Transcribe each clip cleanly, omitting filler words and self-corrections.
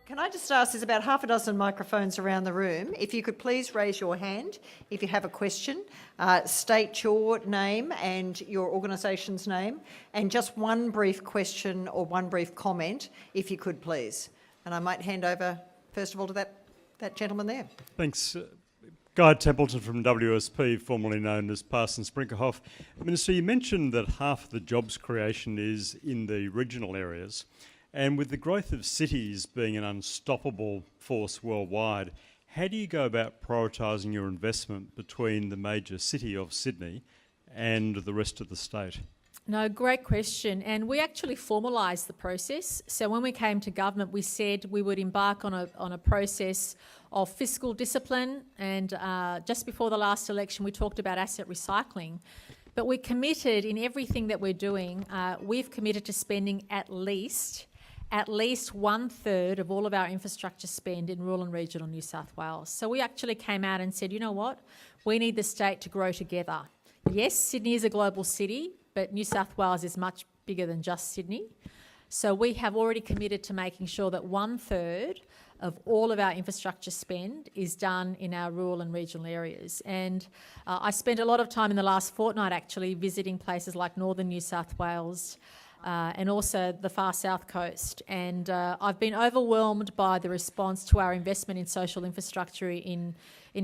Can I just ask, there's about half a dozen microphones around the room. If you could please raise your hand if you have a question, state your name and your organisation's name, and just one brief question or one brief comment, if you could please. And I might hand over, first of all, to that gentleman there. Thanks. Guy Templeton from WSP, formerly known as Parsons Brinckerhoff. Minister, you mentioned that half of the jobs creation is in the regional areas. And with the growth of cities being an unstoppable force worldwide, how do you go about prioritising your investment between the major city of Sydney and the rest of the state? No, great question. And we actually formalised the process. So when we came to government, we said we would embark on a process of fiscal discipline. And just before the last election, we talked about asset recycling. But we're committed in everything that we're doing. We've committed to spending at least 1/3 of all of our infrastructure spend in rural and regional New South Wales. So we actually came out and said, you know what, we need the state to grow together. Yes, Sydney is a global city, but New South Wales is much bigger than just Sydney. So we have already committed to making sure that 1/3 of all of our infrastructure spend is done in our rural and regional areas. And I spent a lot of time in the last fortnight actually visiting places like northern New South Wales, and also the far south coast. And I've been overwhelmed by the response to our investment in social infrastructure in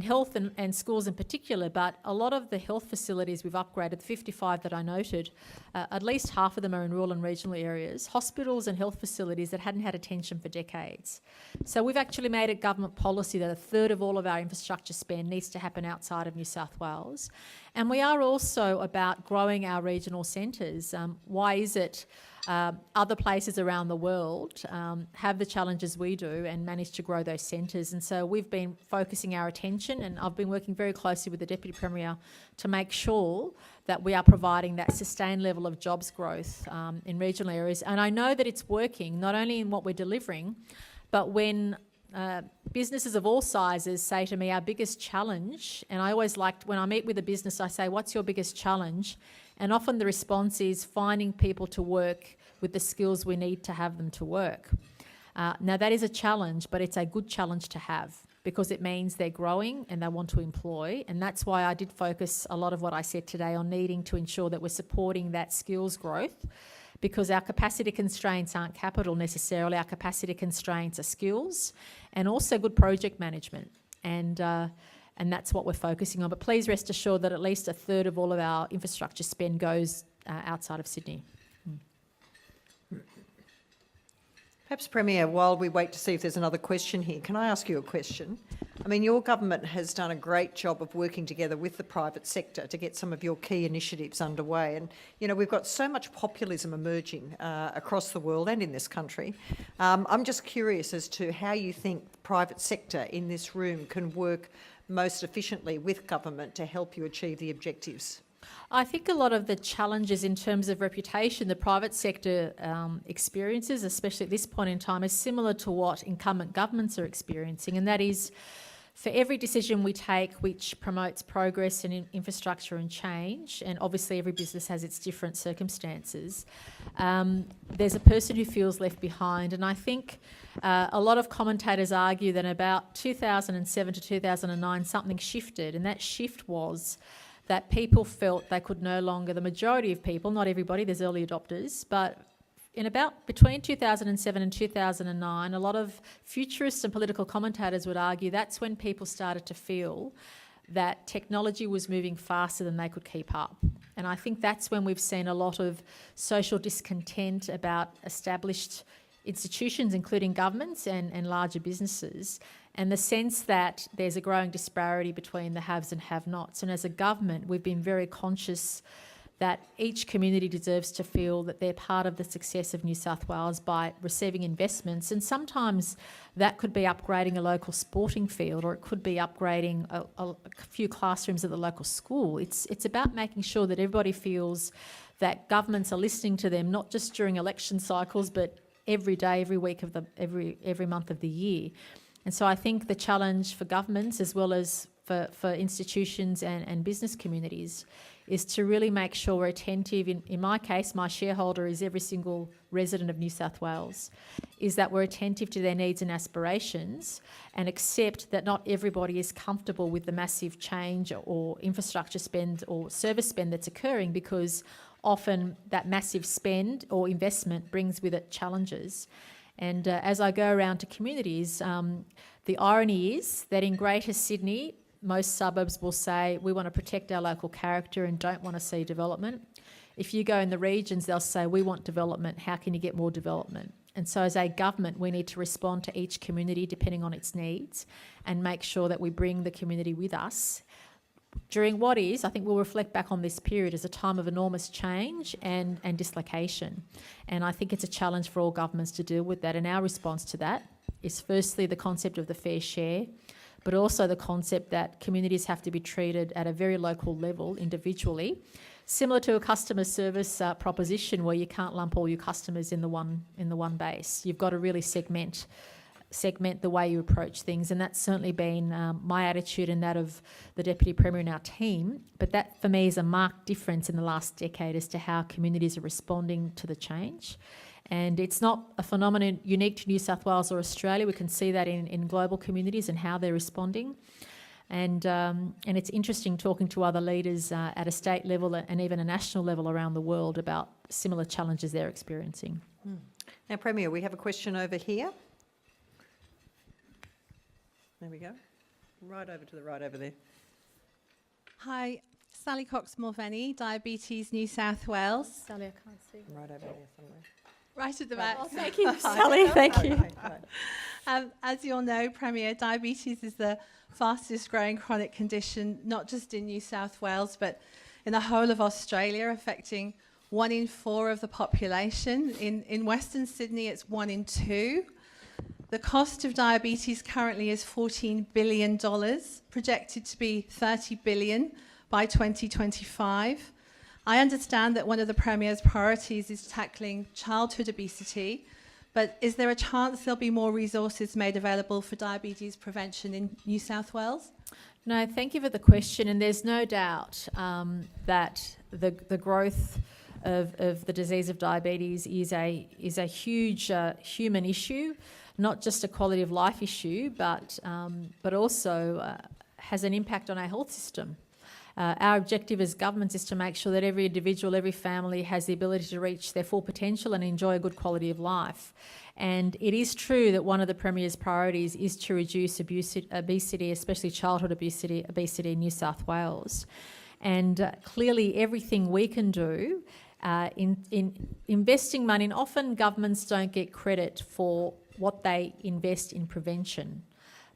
health and schools in particular, but a lot of the health facilities we've upgraded, the 55 that I noted, at least half of them are in rural and regional areas, hospitals and health facilities that hadn't had attention for decades. So we've actually made it government policy that 1/3 of all of our infrastructure spend needs to happen outside of New South Wales. And we are also about growing our regional centres. Why is it other places around the world have the challenges we do and manage to grow those centres? And so we've been focusing our attention, and I've been working very closely with the Deputy Premier to make sure that we are providing that sustained level of jobs growth in regional areas. And I know that it's working, not only in what we're delivering, but when businesses of all sizes say to me, our biggest challenge, and I always like, when I meet with a business, I say, what's your biggest challenge? And often the response is finding people to work with the skills we need to have them to work. Now that is a challenge, but it's a good challenge to have because it means they're growing and they want to employ. And that's why I did focus a lot of what I said today on needing to ensure that we're supporting that skills growth, because our capacity constraints aren't capital necessarily. Our capacity constraints are skills and also good project management. And that's what we're focusing on. But please rest assured that at least 1/3 of all of our infrastructure spend goes outside of Sydney. Perhaps, Premier, while we wait to see if there's another question here, can I ask you a question? I mean, your government has done a great job of working together with the private sector to get some of your key initiatives underway. And, you know, we've got so much populism emerging across the world and in this country. I'm just curious as to how you think the private sector in this room can work most efficiently with government to help you achieve the objectives. I think a lot of the challenges in terms of reputation the private sector experiences, especially at this point in time, is similar to what incumbent governments are experiencing, and that is for every decision we take which promotes progress and infrastructure and change, and obviously every business has its different circumstances, there's a person who feels left behind. And I think a lot of commentators argue that about 2007 to 2009 something shifted, and that shift was that people felt they could no longer, the majority of people, not everybody, there's early adopters, but in about between 2007 and 2009, a lot of futurists and political commentators would argue that's when people started to feel that technology was moving faster than they could keep up. And I think that's when we've seen a lot of social discontent about established institutions, including governments and larger businesses, and the sense that there's a growing disparity between the haves and have-nots. And as a government, we've been very conscious that each community deserves to feel that they're part of the success of New South Wales by receiving investments. And sometimes that could be upgrading a local sporting field, or it could be upgrading a few classrooms at the local school. It's about making sure that everybody feels that governments are listening to them, not just during election cycles, but every day, every week of every month of the year. And so I think the challenge for governments as well as for institutions and business communities is to really make sure we're attentive. In my case, my shareholder is every single resident of New South Wales, is that we're attentive to their needs and aspirations and accept that not everybody is comfortable with the massive change or infrastructure spend or service spend that's occurring, because often that massive spend or investment brings with it challenges. And as I go around to communities, the irony is that in Greater Sydney, most suburbs will say, we want to protect our local character and don't want to see development. If you go in the regions, they'll say, we want development. How can you get more development? And so as a government, we need to respond to each community depending on its needs and make sure that we bring the community with us during what is, I think we'll reflect back on this period as a time of enormous change and dislocation. And I think it's a challenge for all governments to deal with that. And our response to that is firstly the concept of the fair share, but also the concept that communities have to be treated at a very local level individually, similar to a customer service proposition where you can't lump all your customers in the one base. You've got to really segment the way you approach things, and that's certainly been my attitude and that of the Deputy Premier and our team. But that for me is a marked difference in the last decade as to how communities are responding to the change. And it's not a phenomenon unique to New South Wales or Australia. We can see that in global communities and how they're responding. And it's interesting talking to other leaders at a state level and even a national level around the world about similar challenges they're experiencing. Now, Premier, we have a question over here. There we go. Right over to the right over there. Hi, Sally Cox-Morvenny, Diabetes New South Wales. Sally, I can't see. Right over there somewhere. Right at the back. Oh, thank you, Sally. Thank you. As you all know, Premier, diabetes is the fastest growing chronic condition, not just in New South Wales, but in the whole of Australia, affecting 1 in 4 of the population. In Western Sydney, it's 1 in 2. The cost of diabetes currently is $14 billion, projected to be $30 billion by 2025. I understand that one of the Premier's priorities is tackling childhood obesity, but is there a chance there'll be more resources made available for diabetes prevention in New South Wales? No, thank you for the question. And there's no doubt that the growth of the disease of diabetes is a huge human issue, not just a quality of life issue, but also has an impact on our health system. Our objective as governments is to make sure that every individual, every family has the ability to reach their full potential and enjoy a good quality of life. And it is true that one of the Premier's priorities is to reduce obesity, especially childhood obesity in New South Wales. And clearly everything we can do in investing money, and often governments don't get credit for what they invest in prevention.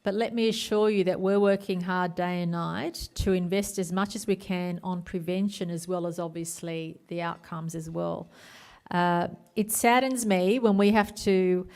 But let me assure you that we're working hard day and night to invest as much as we can on prevention, as well as obviously the outcomes as well. It saddens me when we have to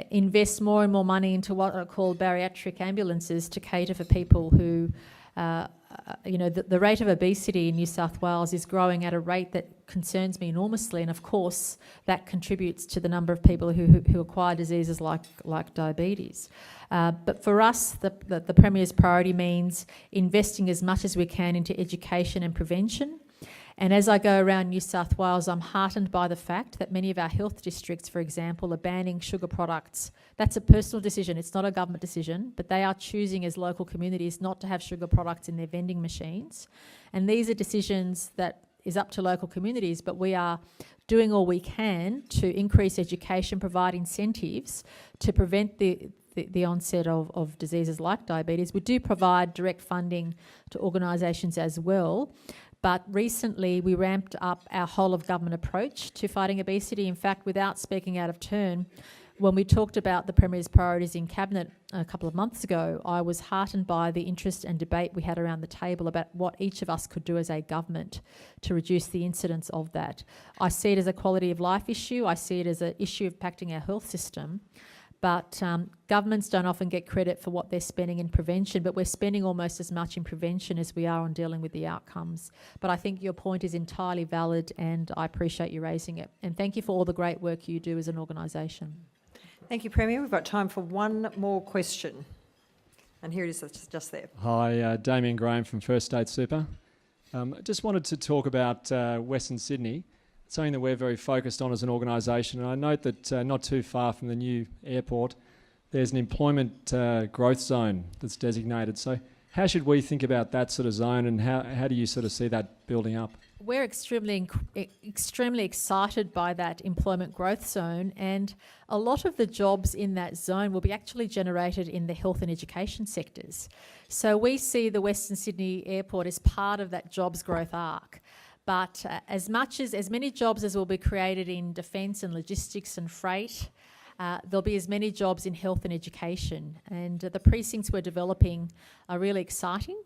invest more and more money into what are called bariatric ambulances to cater for people who, the rate of obesity in New South Wales is growing at a rate that concerns me enormously, and of course that contributes to the number of people who acquire diseases like diabetes. But for us, the Premier's priority means investing as much as we can into education and prevention. And as I go around New South Wales, I'm heartened by the fact that many of our health districts, for example, are banning sugar products. That's a personal decision, it's not a government decision, but they are choosing as local communities not to have sugar products in their vending machines. And these are decisions that is up to local communities, but we are doing all we can to increase education, provide incentives to prevent the onset of diseases like diabetes. We do provide direct funding to organisations as well. But recently we ramped up our whole of government approach to fighting obesity. In fact, without speaking out of turn, when we talked about the Premier's priorities in Cabinet a couple of months ago, I was heartened by the interest and debate we had around the table about what each of us could do as a government to reduce the incidence of that. I see it as a quality of life issue. I see it as an issue impacting our health system. But governments don't often get credit for what they're spending in prevention, but we're spending almost as much in prevention as we are on dealing with the outcomes. But I think your point is entirely valid, and I appreciate you raising it. And thank you for all the great work you do as an organisation. Thank you, Premier. We've got time for one more question. And here it is, just there. Hi, Damien Graham from First State Super. I just wanted to talk about Western Sydney, something that we're very focused on as an organisation. And I note that not too far from the new airport, there's an employment growth zone that's designated. So how should we think about that sort of zone, and how do you sort of see that building up? We're extremely excited by that employment growth zone, and a lot of the jobs in that zone will be actually generated in the health and education sectors. So we see the Western Sydney Airport as part of that jobs growth arc. But as many jobs as will be created in defence and logistics and freight, there'll be as many jobs in health and education. And the precincts we're developing are really exciting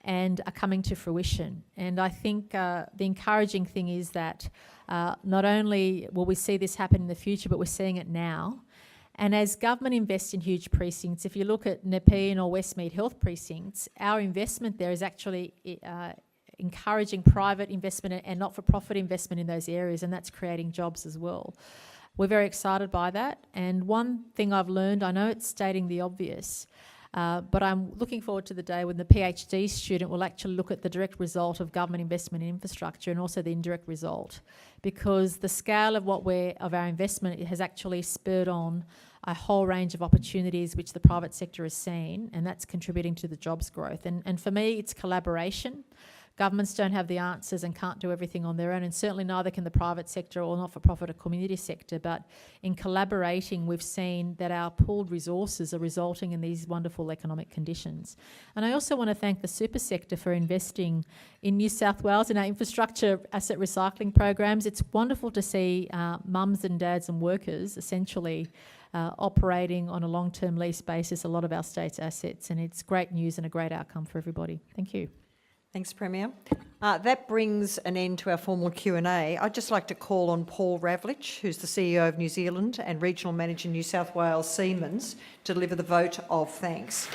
and are coming to fruition. And I think the encouraging thing is that not only will we see this happen in the future, but we're seeing it now. And as government invests in huge precincts, if you look at Nepean or Westmead health precincts, our investment there is actually encouraging private investment and not-for-profit investment in those areas, and that's creating jobs as well. We're very excited by that. And one thing I've learned, I know it's stating the obvious, but I'm looking forward to the day when the PhD student will actually look at the direct result of government investment in infrastructure and also the indirect result, because the scale of our investment has actually spurred on a whole range of opportunities which the private sector has seen, and that's contributing to the jobs growth. And for me, it's collaboration. Governments don't have the answers and can't do everything on their own, and certainly neither can the private sector or not-for-profit or community sector. But in collaborating, we've seen that our pooled resources are resulting in these wonderful economic conditions. And I also want to thank the super sector for investing in New South Wales in our infrastructure asset recycling programs. It's wonderful to see mums and dads and workers essentially operating on a long-term lease basis a lot of our state's assets, and it's great news and a great outcome for everybody. Thank you. Thanks, Premier. That brings an end to our formal Q&A. I'd just like to call on Paul Ravlich, who's the CEO of New Zealand and Regional Manager New South Wales Siemens, to deliver the vote of thanks.